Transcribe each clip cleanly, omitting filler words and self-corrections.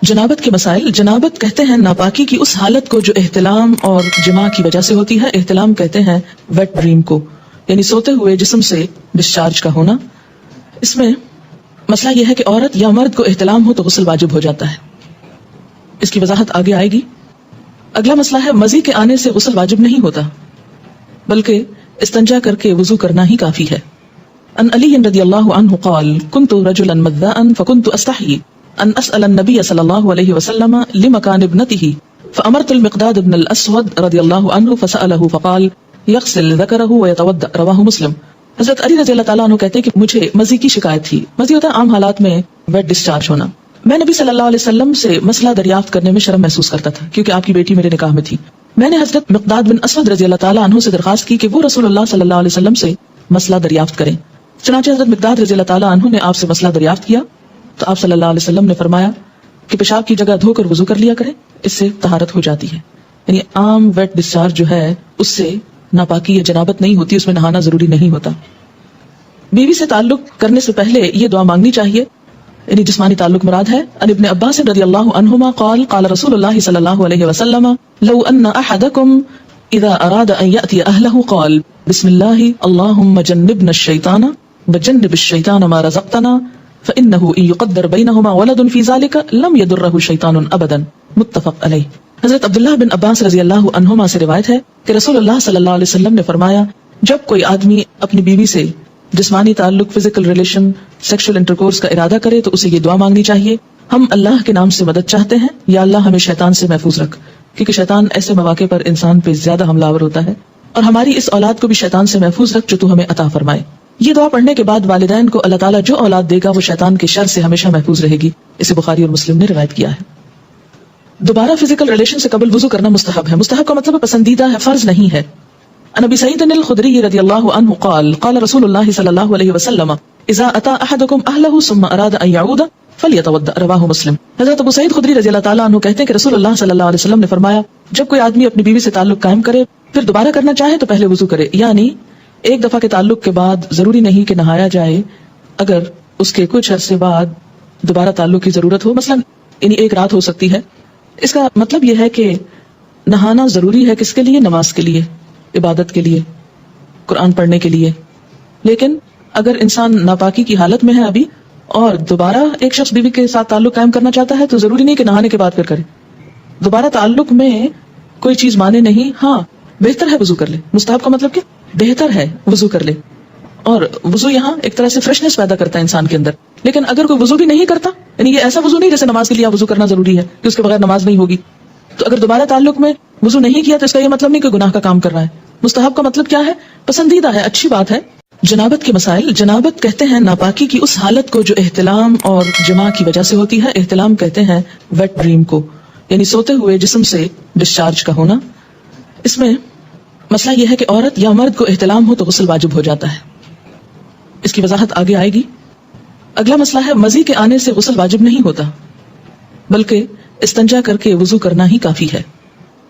جنابت کے مسائل. جنابت کہتے ہیں ناپاکی کی اس حالت کو جو احتلام اور جماع کی وجہ سے ہوتی ہے. احتلام کہتے ہیں ویٹ ڈریم کو، یعنی سوتے ہوئے جسم سے ڈسچارج کا ہونا. اس میں مسئلہ یہ ہے کہ عورت یا مرد کو احتلام ہو تو غسل واجب ہو جاتا ہے. اس کی وضاحت آگے آئے گی. اگلا مسئلہ ہے مزی کے آنے سے غسل واجب نہیں ہوتا بلکہ استنجا کر کے وضو کرنا ہی کافی ہے. ان علی رضی اللہ عنہ قال كنت رجلا مذاء فكنت استحيي ان اسال النبي صلی اللہ علیہ وسلم لمكان ابنته فامرت المقداد بن الاسود رضی اللہ عنہ فساله فقال يغسل ذكره ويتوضا. رواہ مسلم. حضرت علی رضی اللہ تعالیٰ عنہ کہتے ہیں کہ مجھے مزی کی شکایت تھی. مزی ہوتا ہے عام حالات میں ویٹ ڈسچارج ہونا. میں نبی صلی اللہ علیہ وسلم سے مسئلہ دریافت کرنے میں شرم محسوس کرتا تھا کیونکہ آپ کی بیٹی میرے نکاح میں تھی. میں نے حضرت مقداد بن اسود رضی اللہ تعالیٰ عنہ سے درخواست کی کہ وہ رسول اللہ صلی اللہ علیہ وسلم سے مسئلہ دریافت کریں. چنانچہ حضرت مقداد رضی اللہ تعالیٰ عنہ نے آپ سے مسئلہ دریافت کیا تو آپ صلی اللہ علیہ وسلم نے فرمایا کہ پیشاب کی جگہ دھو کر وضو کر لیا کرے، اس سے طہارت ہو جاتی ہے. یعنی عام ویٹ ڈسچارج جو ہے اس سے ناپاکی یا جنابت نہیں ہوتی، اس میں نہانا ضروری نہیں ہوتا. بیوی سے تعلق کرنے سے پہلے یہ دعا مانگنی چاہیے، یعنی جسمانی تعلق مراد ہے. ان ابن عباس رضی اللہ عنہما قال قال رسول اللہ صلی اللہ علیہ وسلم لو ان احدکم اذا اراد ان یأتی اہلہ قال بسم اللہ اللہم جنبنا الشیطان وجنب الشیطان ما رزقتنا فإنه إن يقدر بينهما ولد في ذلك لم يضره شيطان أبدا. متفق علیہ. حضرت عبداللہ بن عباس رضی اللہ عنہما سے روایت ہے کہ رسول اللہ صلی اللہ علیہ وسلم نے فرمایا جب کوئی آدمی اپنی بیوی سے جسمانی تعلق، فزیکل ریلیشن، سیکشل انٹرکورس کا ارادہ کرے تو اسے یہ دعا مانگنی چاہیے: ہم اللہ کے نام سے مدد چاہتے ہیں، یا اللہ ہمیں شیطان سے محفوظ رکھ، کیونکہ شیطان ایسے مواقع پر انسان پہ زیادہ حملہ آور ہوتا ہے، اور ہماری اس اولاد کو بھی شیطان سے محفوظ رکھ جو تو ہمیں عطا فرمائے. یہ دعا پڑھنے کے بعد والدین کو اللہ تعالیٰ جو اولاد دے گا وہ شیطان کے شر سے ہمیشہ محفوظ رہے گی. اسے بخاری اور مسلم نے روایت کیا ہے. دوبارہ فزیکل ریلیشن سے قبل وضو کرنا مستحب ہے. مستحب کا مطلب پسندیدہ ہے، فرض نہیں ہے. عن ابی سعید الخدری رضی اللہ عنہ قال قال رسول اللہ صلی اللہ علیہ وسلم اذا اتى احدكم اهله ثم اراد ان يعود فليتوضا. رواہ مسلم. حضرت ابو سعید خدری رضی اللہ تعالیٰ عنہ کہتے ہیں کہ رسول اللہ صلی اللہ علیہ وسلم نے فرمایا جب کوئی آدمی اپنی بیوی سے تعلق قائم کرے پھر دوبارہ کرنا چاہے تو پہلے وضو کرے. یعنی ایک دفعہ کے تعلق کے بعد ضروری نہیں کہ نہایا جائے، اگر اس کے کچھ عرصے بعد دوبارہ تعلق کی ضرورت ہو، مثلا یعنی ایک رات ہو سکتی ہے. اس کا مطلب یہ ہے کہ نہانا ضروری ہے کس کے لیے؟ نماز کے لیے، عبادت کے لیے، قرآن پڑھنے کے لیے. لیکن اگر انسان ناپاکی کی حالت میں ہے ابھی اور دوبارہ ایک شخص بیوی کے ساتھ تعلق قائم کرنا چاہتا ہے تو ضروری نہیں کہ نہانے کے بعد پھر کرے. دوبارہ تعلق میں کوئی چیز مانے نہیں، ہاں بہتر ہے وضو کر لے. مستحب کا مطلب کہ بہتر ہے وضو کر لے، اور وضو یہاں ایک طرح سے فریشنس پیدا کرتا ہے انسان کے اندر. لیکن اگر کوئی وضو بھی نہیں کرتا، یعنی یہ ایسا وضو نہیں جیسے نماز کے لیے وضو کرنا ضروری ہے کہ اس کے بغیر نماز نہیں ہوگی، تو اگر دوبارہ تعلق میں وضو نہیں کیا تو اس کا یہ مطلب نہیں کہ گناہ کا کام کر رہا ہے. مستحب کا مطلب کیا ہے؟ پسندیدہ ہے، اچھی بات ہے. جنابت کے مسائل. جنابت کہتے ہیں ناپاکی کی اس حالت کو جو احتلام اور جماع کی وجہ سے ہوتی ہے. احتلام کہتے ہیں ویٹ ڈریم کو، یعنی سوتے ہوئے جسم سے ڈسچارج کا ہونا. اس میں مسئلہ یہ ہے کہ عورت یا مرد کو احتلام ہو تو غسل واجب ہو جاتا ہے. اس کی وضاحت آگے آئے گی. اگلا مسئلہ ہے مزی کے آنے سے غسل واجب نہیں ہوتا بلکہ استنجا کر کے وضو کرنا ہی کافی ہے.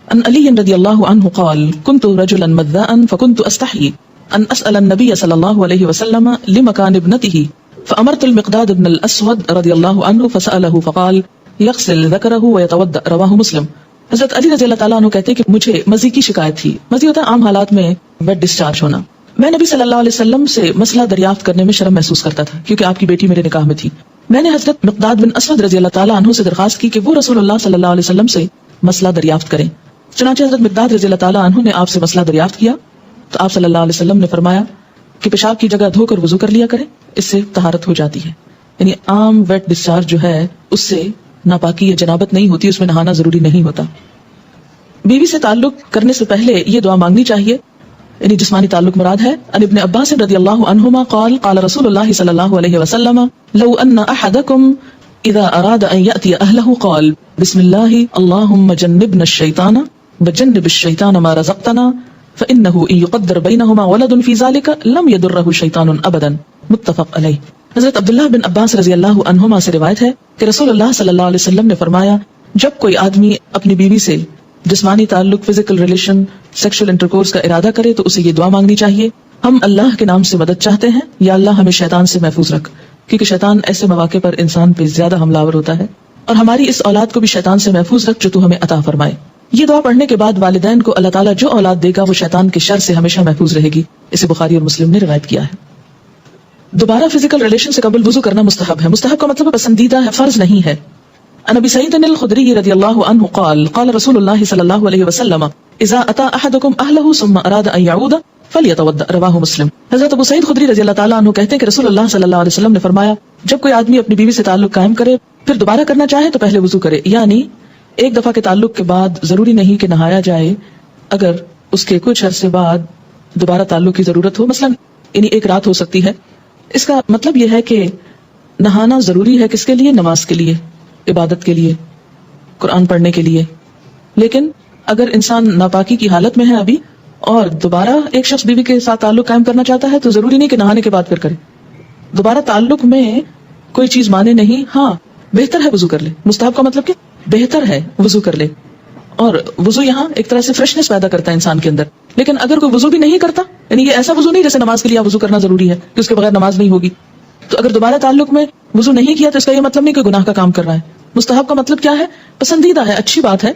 ان علی رضی اللہ عنہ قال كنت رجلا مذاء فكنت استحيي ان اسال النبي صلی اللہ علیہ وسلم لمكان ابنته فامرت المقداد بن الاسود رضی اللہ عنہ فساله فقال يغسل ذكره ويتوضا. رواہ مسلم. حضرت علی رضی اللہ تعالیٰ عنہ کہتے ہیں کہ مجھے مزی کی شکایت تھی. مزی ہوتا ہے عام حالات میں ویٹ ڈسچارج ہونا. میں نبی صلی اللہ علیہ وسلم سے مسئلہ دریافت کرنے میں شرم محسوس کرتا تھا کیونکہ آپ کی بیٹی میرے نکاح میں تھی. میں نے حضرت مقداد بن اسود رضی اللہ تعالیٰ عنہ سے درخواست کی کہ وہ رسول اللہ صلی اللہ علیہ وسلم سے مسئلہ دریافت کریں. چنانچہ حضرت مقداد رضی اللہ تعالیٰ عنہ نے آپ سے مسئلہ دریافت کیا تو آپ صلی اللہ علیہ وسلم نے فرمایا کہ پیشاب کی جگہ دھو کر وضو کر لیا کرے، اس سے طہارت ہو جاتی ہے. یعنی عام ویٹ ڈسچارج جو ہے اس سے ناپاکی یا جنابت نہیں ہوتی، اس میں نہانا ضروری نہیں ہوتا. بیوی سے تعلق کرنے سے پہلے یہ دعا مانگنی چاہیے، یعنی جسمانی تعلق مراد ہے. ان ابن عباس رضی اللہ عنہما قال قال رسول اللہ صلی اللہ علیہ وسلم لو ان احدکم اذا اراد ان یأتی اہلہ قال بسم اللہ اللہم جنبنا الشیطان وجنب الشیطان ما رزقتنا فإنه إن يقدر بينهما ولد في ذلك لم يضره شيطان أبدا. متفق علیہ. حضرت عبداللہ بن عباس رضی اللہ عنہما سے روایت ہے کہ رسول اللہ صلی اللہ علیہ وسلم نے فرمایا جب کوئی آدمی اپنی بیوی سے جسمانی تعلق، فزیکل ریلیشن، سیکشل انٹرکورس کا ارادہ کرے تو اسے یہ دعا مانگنی چاہیے: ہم اللہ کے نام سے مدد چاہتے ہیں، یا اللہ ہمیں شیطان سے محفوظ رکھ، کیونکہ شیطان ایسے مواقع پر انسان پہ زیادہ حملہ آور ہوتا ہے، اور ہماری اس اولاد کو بھی شیطان سے محفوظ رکھ جو تو ہمیں عطا فرمائے. یہ دعا پڑھنے کے بعد والدین کو اللہ تعالیٰ جو اولاد دے گا وہ شیطان کے شر سے ہمیشہ محفوظ رہے گی. اسے بخاری اور مسلم نے روایت کیا ہے. دوبارہ فزیکل ریلیشن سے قبل وضو کرنا مستحب ہے. مستحب کا مطلب پسندیدہ ہے، فرض نہیں ہے. عن ابی سعید الخدری رضی اللہ عنہ قال قال رسول اللہ صلی اللہ علیہ وسلم اذا اتى احدكم اهله ثم اراد ان يعود فليتوضا رواہ مسلم. حضرت ابو سعید خدری رضی اللہ تعالیٰ عنہ کہتے ہیں کہ رسول اللہ صلی اللہ علیہ وسلم نے فرمایا جب کوئی آدمی اپنی بیوی سے تعلق قائم کرے پھر دوبارہ کرنا چاہے تو پہلے وضو کرے. یعنی ایک دفعہ کے تعلق کے بعد ضروری نہیں کہ نہایا جائے. اگر اس کے کچھ عرصے بعد دوبارہ تعلق کی ضرورت ہو، مثلا یعنی ایک رات ہو سکتی ہے. اس کا مطلب یہ ہے کہ نہانا ضروری ہے کس کے لیے؟ نماز کے لیے، عبادت کے لیے، قرآن پڑھنے کے لیے. لیکن اگر انسان ناپاکی کی حالت میں ہے ابھی اور دوبارہ ایک شخص بیوی کے ساتھ تعلق قائم کرنا چاہتا ہے تو ضروری نہیں کہ نہانے کے بعد پھر کرے. دوبارہ تعلق میں کوئی چیز مانے نہیں. ہاں بہتر ہے وضو کر لے. مستحب کا مطلب کہ بہتر ہے وضو کر لے. اور وضو یہاں ایک طرح سے فریشنس پیدا کرتا ہے انسان کے اندر. لیکن اگر کوئی وضو بھی نہیں کرتا، یعنی یہ ایسا وضو نہیں جیسے نماز کے لیے وضو کرنا ضروری ہے کہ اس کے بغیر نماز نہیں ہوگی، تو اگر دوبارہ تعلق میں وضو نہیں کیا تو اس کا یہ مطلب نہیں کہ گناہ کا کام کر رہا ہے. مستحب کا مطلب کیا ہے؟ پسندیدہ ہے، اچھی بات ہے.